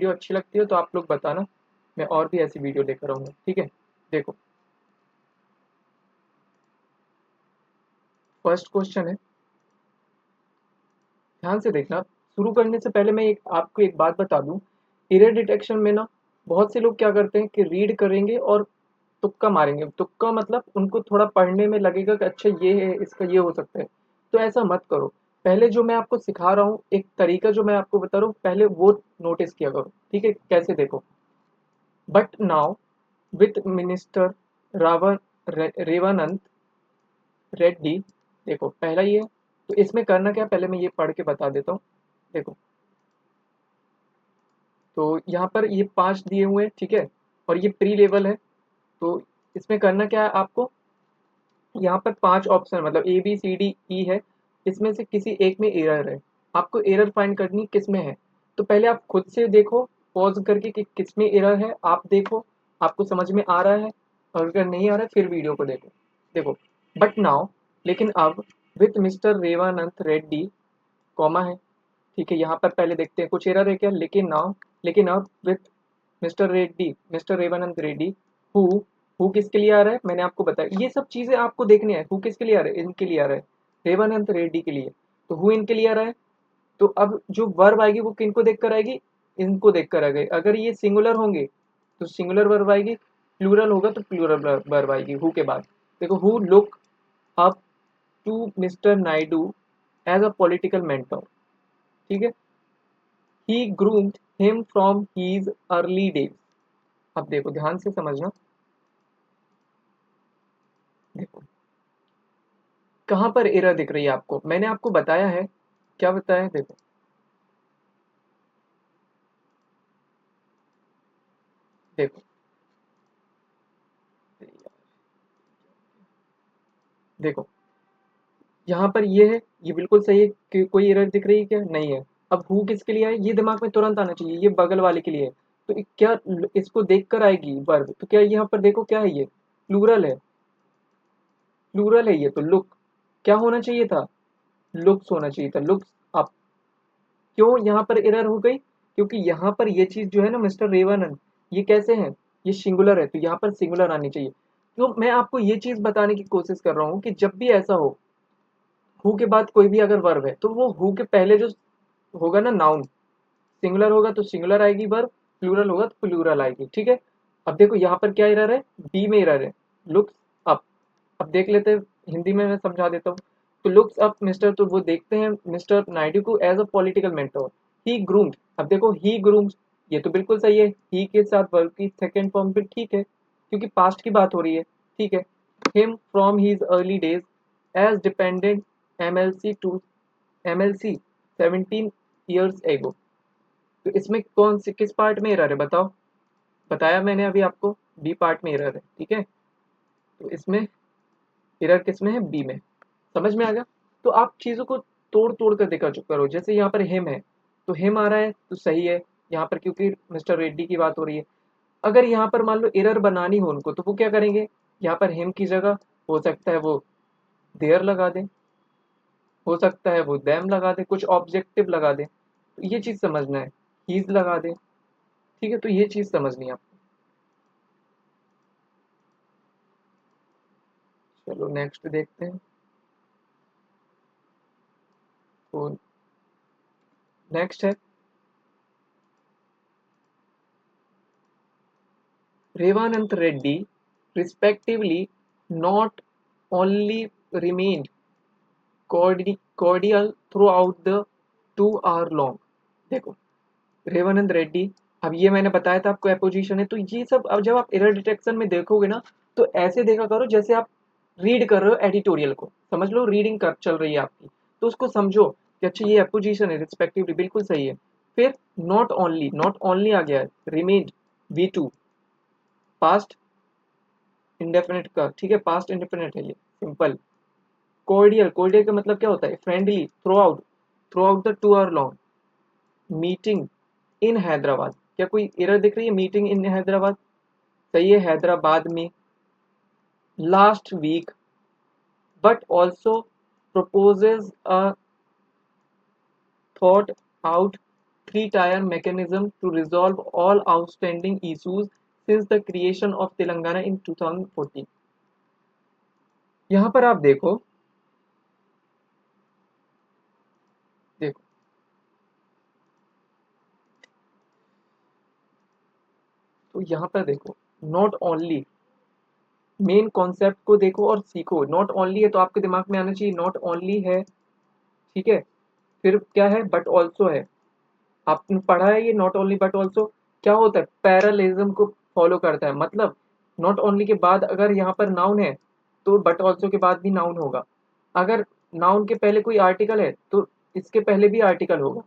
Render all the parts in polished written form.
Video अच्छी लगती है तो आप लोग बताना, मैं और भी ऐसी वीडियो लेकर आऊँगा, ठीक है। देखो फर्स्ट क्वेश्चन है, ध्यान से देखना। शुरू करने से पहले मैं आपको एक बात बता दूं, एरर डिटेक्शन में ना बहुत से लोग क्या करते हैं कि रीड करेंगे और तुक्का मारेंगे। तुक्का मतलब उनको थोड़ा पढ़ने में लगेगा कि अच्छा ये है, इसका ये हो सकता है। तो ऐसा मत करो। पहले जो मैं आपको सिखा रहा हूँ, एक तरीका जो मैं आपको बता रहा हूँ, पहले वो नोटिस किया करो, ठीक है। कैसे, देखो। बट नाउ विथ मिनिस्टर रावण रेवानंद रेड्डी, देखो पहला ये है। तो इसमें करना क्या है, पहले मैं ये पढ़ के बता देता हूँ। देखो, तो यहाँ पर ये 5 दिए हुए हैं, ठीक है। और ये प्री लेवल है। तो इसमें करना क्या है आपको, यहाँ पर 5 ऑप्शन मतलब A B C D E है। इसमें से किसी एक में एरर है। आपको एरर फाइंड करनी किस में है। तो पहले आप खुद से देखो पॉज करके कि किस में एरर है, आप देखो आपको समझ में आ रहा है। और अगर नहीं आ रहा है फिर वीडियो को देखो। देखो, बट नाउ, लेकिन अब, विथ मिस्टर रेवानंत रेड्डी, कॉमा है, ठीक है। यहाँ पर पहले देखते हैं कुछ एरर है क्या। लेकिन अब with mister Revanand Reddy, who who किसके लिए आ रहा है, मैंने आपको बताया। ये सब चीजें आपको देखनी है। हु किसके लिए आ रहा है, इनके लिए आ रहा है, रेवानंद रेड्डी के लिए। तो हु इनके लिए आ रहा है। तो अब जो वर्ब आएगी वो किनको देख कर आएगी, इनको देख कर आ गई। अगर ये सिंगुलर होंगे तो सिंगुलर वर्ब आएगी, प्लूरल होगा तो प्लूरल वर्ब आएगी हु के बाद। देखो, who look up to mister Naidu as a political mentor, ठीक है। He groomed him from his early days. अब देखो ध्यान से समझना। देखो कहाँ पर एरर दिख रही है आपको, मैंने आपको बताया है। क्या बताया है, देखो। देखो देखो यहाँ पर ये है, ये बिल्कुल सही है कि कोई एरर दिख रही है क्या, नहीं है। अब हु किसके लिए है, ये दिमाग में तुरंत आना चाहिए, ये बगल वाले के लिए है। तो क्या इसको देख कर आएगी वर्ब, तो क्या यहाँ पर देखो क्या है, ये प्लूरल है। प्लूरल है ये, तो लुक क्या होना चाहिए था, लुक्स होना चाहिए था, लुक्स अप। क्यों यहाँ पर एरर हो गई, क्योंकि यहाँ पर ये चीज जो है ना मिस्टर रेवानंद, ये कैसे है, ये सिंगुलर है, तो यहाँ पर सिंगुलर आनी चाहिए। तो मैं आपको ये चीज बताने की कोशिश कर रहा हूँ कि जब भी ऐसा हो, हु के बाद कोई भी अगर वर्ब है तो वो हु के पहले जो होगा ना नाउन, सिंगुलर होगा तो सिंगुलर आएगी वर्ब, प्लूरल होगा तो प्लूरल आएगी, ठीक है। अब देखो यहाँ पर क्या एरर है, बी में एरर है, लुक्स अप। अब देख लेते हैं, हिंदी में मैं समझा देता हूँ। तो लुक्स अप मिस्टर, तो वो देखते हैं मिस्टर नायडू को as a political mentor. He groomed, अब देखो ही ग्रूम्ड, ये तो बिल्कुल सही है। ही के साथ वर्ब की सेकेंड फॉर्म पे ठीक है, क्योंकि पास्ट की बात हो रही है, ठीक है। Him from his early days as dependent MLC to MLC 17 years ago. तो इसमें कौन से किस पार्ट में एरर है बताओ। बताया मैंने अभी आपको, बी पार्ट में एरर है, ठीक है। तो इसमें एरर किस में है, बी में। समझ में आ गया। तो आप चीजों को तोड़ तोड़ कर देखा करो। जैसे यहाँ पर हिम है, तो हिम आ रहा है तो सही है यहाँ पर, क्योंकि मिस्टर रेड्डी की बात हो रही है। अगर यहाँ पर मान लो एरर बनानी हो उनको, तो वो क्या करेंगे, यहाँ पर हिम की जगह हो सकता है वो देयर लगा दें, हो सकता है वो देम लगा दे, कुछ ऑब्जेक्टिव लगा दे। तो ये चीज समझना है, हीज लगा दे, ठीक है। तो ये चीज समझनी है आपको। चलो नेक्स्ट देखते हैं। तो नेक्स्ट है, रेवानंत Reddy respectively not only remained cordial throughout the 2 hour long। देखो, रेवानंद रेड्डी, अब ये मैंने बताया था आपको एपोजिशन है। तो ये सब अब जब आप एरर डिटेक्शन में देखोगे ना, तो ऐसे देखा करो जैसे आप रीड कर रहे हो एडिटोरियल को। समझ लो रीडिंग कर चल रही है आपकी, तो उसको समझो कि अच्छा ये एपोजिशन है, रिस्पेक्टिवली बिल्कुल सही है। फिर नॉट ओनली आ गया है, रिमेन्ड V2, पास्ट इंडेफिनिट का, ठीक है, पास्ट इंडेफिनिट है ये, सिंपल। कोर्डियल का मतलब क्या होता है, friendly, through out the 2 hour long meeting in Hyderabad. क्या कोई एरर दिख रही है, मीटिंग इन हैदराबाद, सही है, हैदराबाद में, last week, but also proposes a thought out 3-tier mechanism to resolve all outstanding issues since the creation of Telangana in 2014. यहाँ पर आप देखो देखो तो यहाँ पर देखो, नॉट ओनली मेन कॉन्सेप्ट को देखो और सीखो। नॉट ओनली है तो आपके दिमाग में आना चाहिए नॉट ओनली है, ठीक है, फिर क्या है, बट ऑल्सो है। आपने पढ़ा है ये नॉट ओनली बट ऑल्सो क्या होता है, पैरालेलिज्म को फॉलो करता है। मतलब नॉट ओनली के बाद अगर यहाँ पर नाउन है तो बट ऑल्सो के बाद भी नाउन होगा। अगर नाउन के पहले कोई आर्टिकल है तो इसके पहले भी आर्टिकल होगा,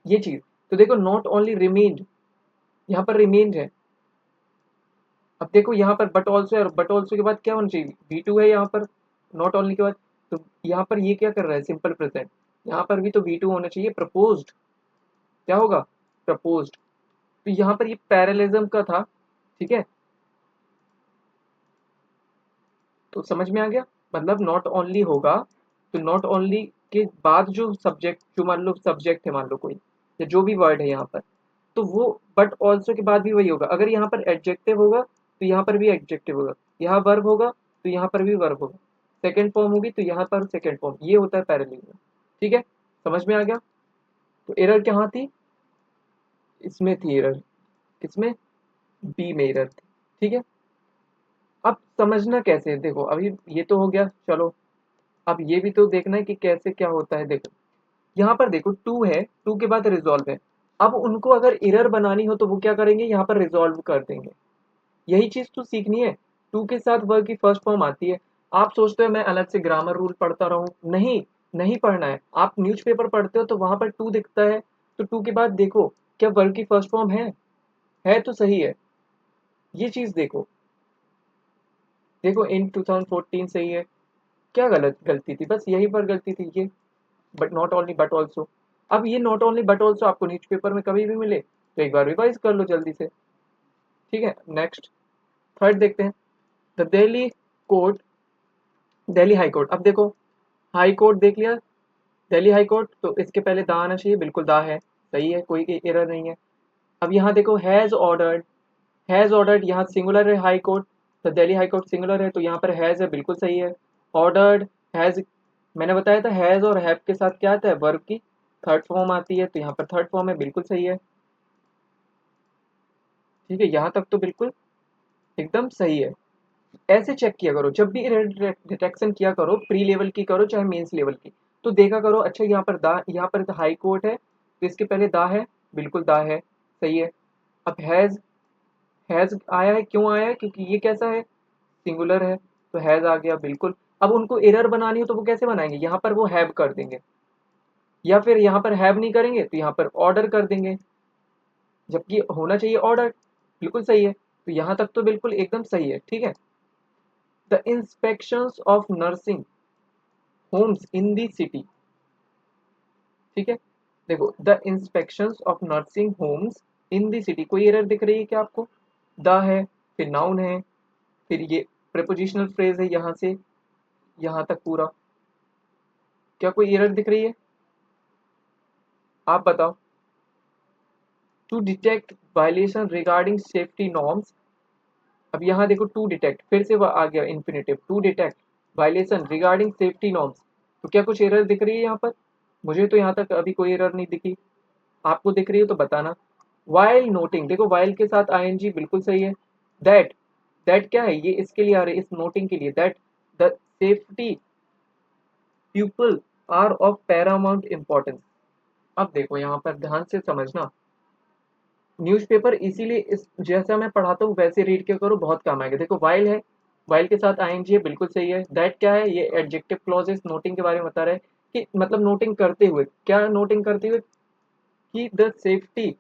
ये चीज। तो देखो नॉट ओनली रिमेन्ड, यहाँ पर रिमेन्ड है। अब देखो यहाँ पर बट ऑल्सो है और बट ऑल्सो के बाद क्या होना चाहिए, V2 है यहाँ पर नॉट ओनली के बाद। तो यहाँ पर ये क्या कर रहा है, सिंपल प्रेजेंट, यहाँ पर भी तो V2 होना चाहिए। प्रपोज्ड क्या होगा, प्रपोज्ड। तो यहाँ पर ये पैरेललिज्म का था, ठीक है। तो समझ में आ गया, मतलब नॉट ओनली होगा तो नॉट ओनली के बाद जो सब्जेक्ट, जो मान लो सब्जेक्ट है, मान लो कोई या जो भी वर्ड है यहाँ पर, तो वो बट ऑल्सो के बाद भी वही होगा। अगर यहाँ पर एडजेक्टिव होगा तो यहाँ पर भी एडजेक्टिव होगा, यहाँ वर्ब होगा तो यहाँ पर भी वर्ब होगा, सेकेंड फॉर्म होगी तो यहाँ पर सेकेंड फॉर्म। ये होता है पैरेललिज्म, ठीक है। समझ में आ गया। तो एरर कहाँ थी, इसमें थी एरर, किसमें, बी में एरर थी, ठीक है। अब समझना कैसे है, देखो अभी ये तो हो गया, चलो अब ये भी तो देखना है कि कैसे क्या होता है। देखो यहाँ पर देखो टू है, टू के बाद रिजॉल्व है। अब उनको अगर एरर बनानी हो तो वो क्या करेंगे, यहाँ पर रिजॉल्व कर देंगे। यही चीज तो सीखनी है। टू के साथ वर्ब की फर्स्ट फॉर्म आती है। आप सोचते हो मैं अलग से ग्रामर रूल पढ़ता रहूं, नहीं, नहीं पढ़ना है। आप न्यूज़पेपर पढ़ते हो तो वहां पर टू दिखता है, तो टू के बाद देखो क्या वर्ब की फर्स्ट फॉर्म है तो सही है। ये चीज देखो, देखो इन 2014 सही है, क्या गलती थी, बस यही पर गलती थी ये, but not only but also. अब ये नॉट ओनली बट ऑल्सो आपको न्यूज़पेपर में कभी भी मिले तो एक बार रिवाइज कर लो जल्दी से, ठीक है। नेक्स्ट थर्ड देखते हैं, the Delhi court, Delhi high court. अब देखो हाई कोर्ट देख लिया, दिल्ली हाई कोर्ट, तो इसके पहले दा आना चाहिए, बिल्कुल दा है, सही है, कोई एरर नहीं है। अब यहाँ देखो हैज ऑर्डर्ड, यहाँ सिंगुलर है हाई कोर्ट, तो दिल्ली हाई कोर्ट सिंगुलर है तो यहाँ पर हैज है, बिल्कुल सही है। ऑर्डर्ड, हैज, मैंने बताया था हैज और हैव के साथ क्या आता है, वर्ब की थर्ड फॉर्म आती है, तो यहाँ पर थर्ड फॉर्म है, बिल्कुल सही है, ठीक है। यहाँ तक तो बिल्कुल एकदम सही है। ऐसे चेक किया करो जब भी एरर डिटेक्शन किया करो, प्री लेवल की करो चाहे मेंस लेवल की, तो देखा करो अच्छा यहाँ पर दा, यहाँ पर हाई कोर्ट है तो इसके पहले दा है, बिल्कुल दा है, सही है। अब हैज आया है, क्यों आया है, क्योंकि ये कैसा है, सिंगुलर है, तो हैज आ गया, बिल्कुल। अब उनको एरर बनानी हो तो वो कैसे बनाएंगे, यहाँ पर वो हैव कर देंगे, या फिर यहाँ पर हैव नहीं करेंगे तो यहाँ पर ऑर्डर कर देंगे, जबकि होना चाहिए ऑर्डर, बिल्कुल सही है। तो यहाँ तक तो बिल्कुल एकदम सही है, ठीक है। The inspections of nursing homes in the city, ठीक है। देखो the inspections of nursing homes in the city, कोई एरर दिख रही है क्या आपको, द है, फिर नाउन है, फिर ये प्रेपोजिशनल फ्रेज है यहाँ से यहाँ तक पूरा, क्या कोई एरर दिख रही है, आप बताओ। To detect violation regarding safety norms, अब यहाँ देखो टू डिटेक्ट, फिर से आ गया infinitive, to detect violation regarding safety norms, तो क्या कुछ एरर दिख रही है यहाँ पर, मुझे तो यहाँ तक अभी कोई एरर नहीं दिखी, आपको दिख रही हो तो बताना। वाइल नोटिंग, देखो वाइल के साथ आईएनजी, बिल्कुल सही है। दैट, दैट क्या है, ये इसके लिए आ रही है, इस नोटिंग के लिए, that the safety people are of paramount importance. अब देखो यहाँ पर ध्यान से समझना, न्यूज़पेपर इसीलिए इस जैसा मैं पढ़ाता हूँ वैसे रीड किया करो, बहुत काम आएगा। देखो वाइल है, वाइल के साथ आईएनजी है, बिल्कुल सही है। दैट क्या है, ये एडजेक्टिव क्लॉजेस नोटिंग के बारे में बता रहे हैं कि मतलब नोटिंग करते हुए, क्या नोटिंग करते हुए, कि द सेफ्टी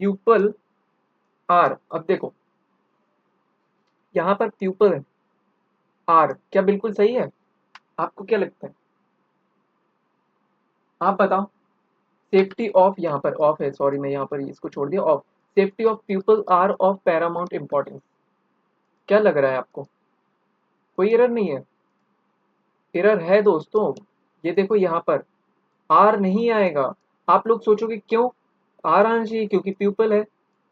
पीपल आर। अब देखो यहाँ पर पीपल है, आर क्या बिल्कुल सही है, आपको क्या लगता है, आप बताओ। सेफ्टी ऑफ, यहाँ पर ऑफ है, सॉरी मैं यहाँ पर इसको छोड़ दिया, of, safety of people are of paramount importance, क्या लग रहा है आपको, कोई एरर नहीं है, एरर है दोस्तों। ये देखो यहाँ पर आर नहीं आएगा, आप लोग सोचोगे क्यों आ रहा चाहिए, क्योंकि प्यूपल है।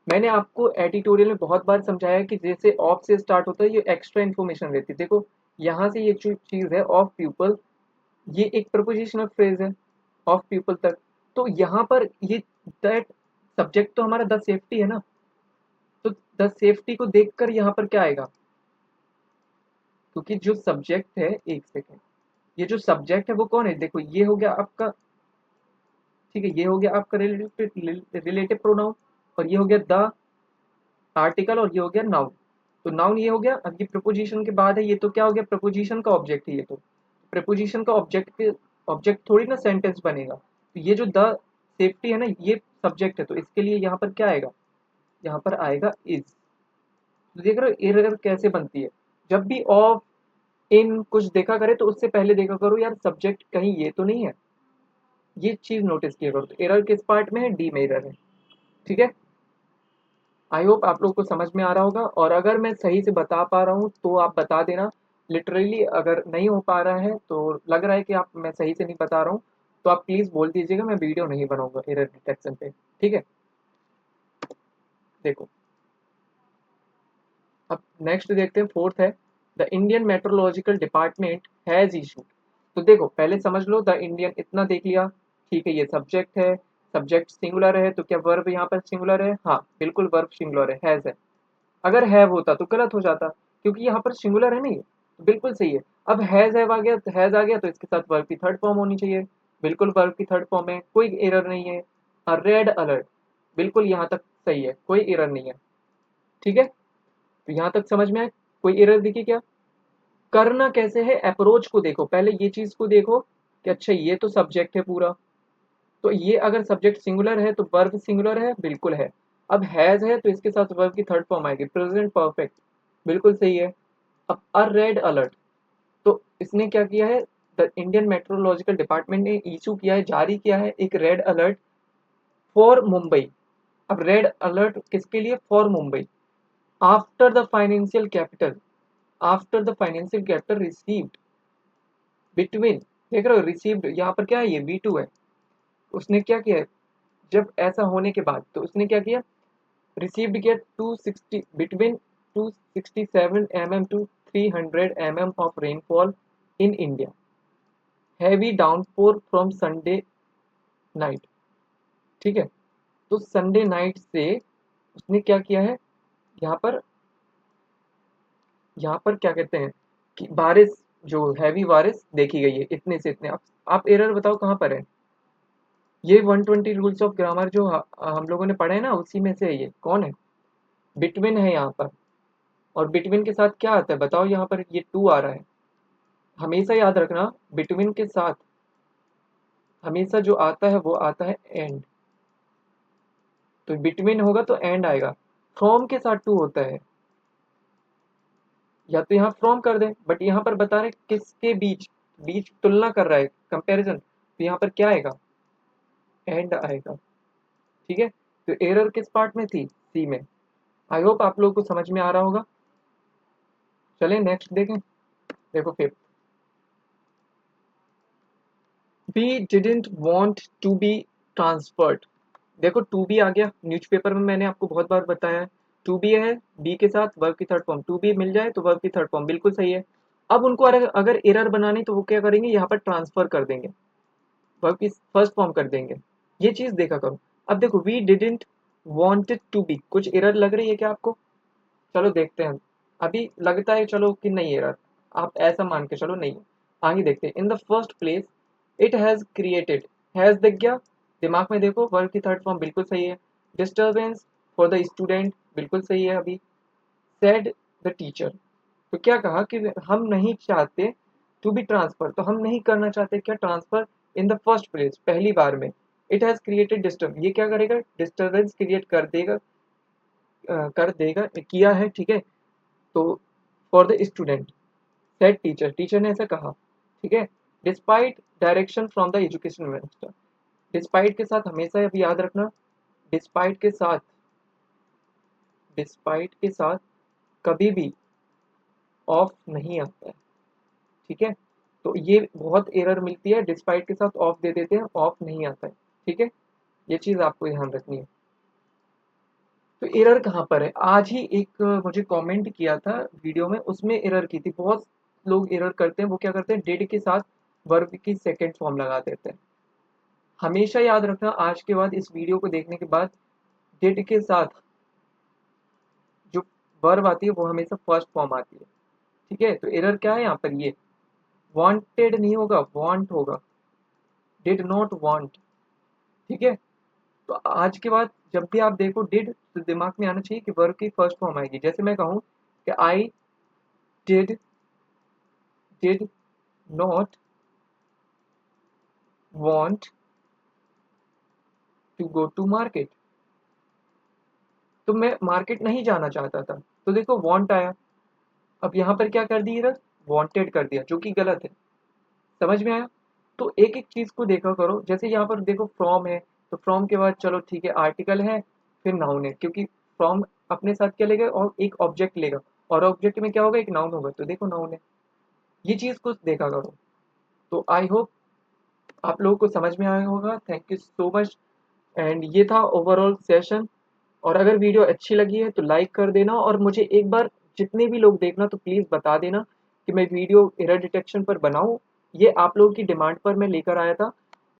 मैंने आपको एडिटोरियल में बहुत बार समझाया कि जैसे ऑफ से स्टार्ट होता है ये एक्स्ट्रा इन्फॉर्मेशन रहती है। देखो यहाँ से ये जो चीज़ है ऑफ प्यूपल, ये एक प्रपोजिशनल फ्रेज है ऑफ पीपल तक। तो यहाँ पर ये दैट सब्जेक्ट तो हमारा द सेफ्टी है ना, तो द सेफ्टी को देखकर यहाँ पर क्या आएगा, क्योंकि जो सब्जेक्ट है, एक सेकेंड, ये जो सब्जेक्ट है वो कौन है, देखो ये हो गया आपका, ठीक है, ये हो गया आपका रिलेटिव प्रोनाउन, और ये हो गया द आर्टिकल, और ये हो गया नाउन। तो नाउन ये हो गया, अब ये प्रपोजिशन के बाद है, ये तो क्या हो गया, प्रपोजिशन का ऑब्जेक्ट है ये तो। प्रपोजिशन का ऑब्जेक्ट के ऑब्जेक्ट थोड़ी ना सेंटेंस बनेगा। तो ये जो द सेफ्टी है ना, ये सब्जेक्ट है, तो इसके लिए यहाँ पर क्या आएगा, यहाँ पर आएगा इज। तो देख रहे हो एरर कैसे बनती है, जब भी ऑफ इन कुछ देखा करे तो उससे पहले देखा करो यार सब्जेक्ट कहीं ये तो नहीं है। ये चीज नोटिस किया करो। तो एरर किस पार्ट में है, डी में एरर है। ठीक है, आई होप आप लोग को समझ में आ रहा होगा, और अगर मैं सही से बता पा रहा हूँ तो आप बता देना। लिटरली अगर नहीं हो पा रहा है तो लग रहा है कि आप मैं सही से नहीं बता रहा हूँ, तो आप प्लीज़ बोल दीजिएगा, मैं वीडियो नहीं बनाऊंगा एरर डिटेक्शन पे। ठीक है, देखो अब नेक्स्ट देखते हैं, फोर्थ है the Indian meteorological department has issued. तो देखो पहले समझ लो, द इंडियन इतना देख लिया, ठीक है, ये सब्जेक्ट है, सब्जेक्ट सिंगुलर है, तो क्या वर्ब यहाँ पर सिंगुलर है, हाँ बिल्कुल वर्ब सिंगुलर है, हैज़ है। अगर हैव होता तो गलत हो जाता, क्योंकि यहाँ पर सिंगुलर है नहीं, तो बिल्कुल सही है। अब हैव आ गया, हैज आ गया तो इसके साथ वर्ब की थर्ड फॉर्म होनी चाहिए, बिल्कुल वर्ब की थर्ड फॉर्म है, कोई एरर नहीं है। रेड अलर्ट, बिल्कुल यहाँ तक सही है, कोई एरर नहीं है। ठीक है, तो यहाँ तक समझ में आए, कोई एरर दिखी क्या। करना कैसे है, अप्रोच को देखो, पहले ये चीज को देखो कि अच्छा ये तो सब्जेक्ट है पूरा, तो ये अगर सब्जेक्ट सिंगुलर है तो वर्ब सिंगुलर है, बिल्कुल है। अब हैज है तो इसके साथ वर्ब की थर्ड फॉर्म आएगी, प्रेजेंट परफेक्ट, बिल्कुल सही है। अब अ रेड अलर्ट, तो इसने क्या किया है, द इंडियन मेट्रोलॉजिकल डिपार्टमेंट ने इशू किया है, जारी किया है एक रेड अलर्ट फॉर मुंबई। अब रेड अलर्ट किसके लिए, for Mumbai, after the financial capital, after the financial capital received between, देख रहे हो रिसीव्ड यहाँ पर क्या है, ये V2 है। उसने क्या किया है, जब ऐसा होने के बाद तो उसने क्या किया, रिसीव्ड किया 260 between 267 mm to 300 mm of rainfall in India, heavy downpour from Sunday night. ठीक है, तो संडे नाइट से उसने क्या किया है, यहाँ पर, यहाँ पर क्या कहते हैं कि बारिश, जो हैवी बारिश देखी गई है इतने से इतने। आप एरर बताओ कहाँ पर है, ये 120 रूल्स ऑफ ग्रामर जो हम लोगों ने पढ़े हैं ना, उसी में से है, ये कौन है, बिटवीन है यहाँ पर। और बिटवीन के साथ क्या आता है बताओ, यहाँ पर ये टू आ रहा है, हमेशा याद रखना बिटवीन के साथ हमेशा जो आता है वो आता है एंड। तो बिटवीन होगा तो एंड आएगा। फ्रॉम के साथ टू होता है, या तो यहाँ फ्रॉम कर दे, बट यहाँ पर बता रहे किसके बीच, बीच तुलना कर रहा है, कंपैरिजन, तो यहाँ पर क्या आएगा, एंड आएगा। ठीक है, तो एरर किस पार्ट में थी, सी में। आई होप आप लोगों को समझ में आ रहा होगा। चलें नेक्स्ट देखें, देखो fifth, we didn't want to be transferred. देखो टू बी आ गया, न्यूज़पेपर में मैंने आपको बहुत बार बताया, टू बी है, बी के साथ वर्ब की थर्ड फॉर्म, टू बी मिल जाए तो वर्ब की थर्ड फॉर्म, बिल्कुल सही है। अब उनको अगर एरर बनानी तो वो क्या करेंगे, यहाँ पर ट्रांसफर कर देंगे, वर्ब की फर्स्ट फॉर्म कर देंगे। ये चीज देखा करो। अब देखो we didn't wanted to be, कुछ एरर लग रही है क्या आपको, चलो देखते हैं। अभी लगता है चलो कि नहीं एरर, आप ऐसा मान के चलो नहीं है। आगे देखते हैं, in the first place it has created, has दिख गया, दिमाग में देखो वर्ब की थर्ड फॉर्म बिल्कुल सही है। डिस्टर्बेंस फॉर द स्टूडेंट, बिल्कुल सही है अभी। सेड द टीचर, तो क्या कहा कि हम नहीं चाहते टू बी ट्रांसफर, तो हम नहीं करना चाहते क्या transfer, in the first place, पहली बार में। इट हैज क्रिएटेड डिस्टर्ब, ये क्या करेगा, डिस्टर्बेंस क्रिएट कर देगा, कर देगा, किया है, ठीक है। तो for the student, said teacher, teacher ने ऐसा कहा, ठीक है। Despite direction from the education minister, despite के साथ हमेशा अब याद रखना, डिस्पाइट के साथ, डिस्पाइट के साथ कभी भी ऑफ नहीं आता है। ठीक है, तो ये बहुत एरर मिलती है, डिस्पाइट के साथ ऑफ दे देते हैं, ऑफ नहीं आता है। ठीक है, ये चीज़ आपको ध्यान रखनी है। तो एरर कहाँ पर है? आज ही एक मुझे कमेंट किया था वीडियो में, उसमें एरर की थी। बहुत लोग एरर करते हैं, वो क्या करते हैं, डिड के साथ वर्ब की सेकंड फॉर्म लगा देते हैं। हमेशा याद रखना, आज के बाद इस वीडियो को देखने के बाद डिड के साथ जो वर्ब आती है वो हमेशा फर्स्ट फॉर्म आती है। ठीक है, तो एरर क्या है यहाँ पर, ये वांटेड नहीं होगा, वांट होगा, डिड नॉट वांट। ठीक है, तो आज के बाद जब भी आप देखो डिड, तो दिमाग में आना चाहिए कि वर्ब की फर्स्ट फॉर्म आएगी। जैसे मैं कहूँ कि I did not want to go to market, तो मैं मार्केट नहीं जाना चाहता था, तो देखो वांट आया। अब यहाँ पर क्या कर दी इरर, वांटेड कर दिया, जो कि गलत है। समझ में आया? तो एक एक चीज को देखा करो। जैसे यहाँ पर देखो फ्रॉम है, तो फ्रॉम के बाद चलो ठीक है आर्टिकल है, फिर नाउन है, क्योंकि फ्रॉम अपने साथ क्या लेगा, और एक ऑब्जेक्ट लेगा, और ऑब्जेक्ट में क्या होगा, एक नाउन होगा, तो देखो नाउन है। ये चीज को देखा करो। तो आई होप आप लोगों को समझ में आया होगा। Thank you so much. And ये था ओवरऑल सेशन। और अगर वीडियो अच्छी लगी है तो लाइक कर देना, और मुझे एक बार जितने भी लोग देखना तो प्लीज़ बता देना कि मैं वीडियो एरर डिटेक्शन पर बनाऊँ। ये आप लोगों की डिमांड पर मैं लेकर आया था।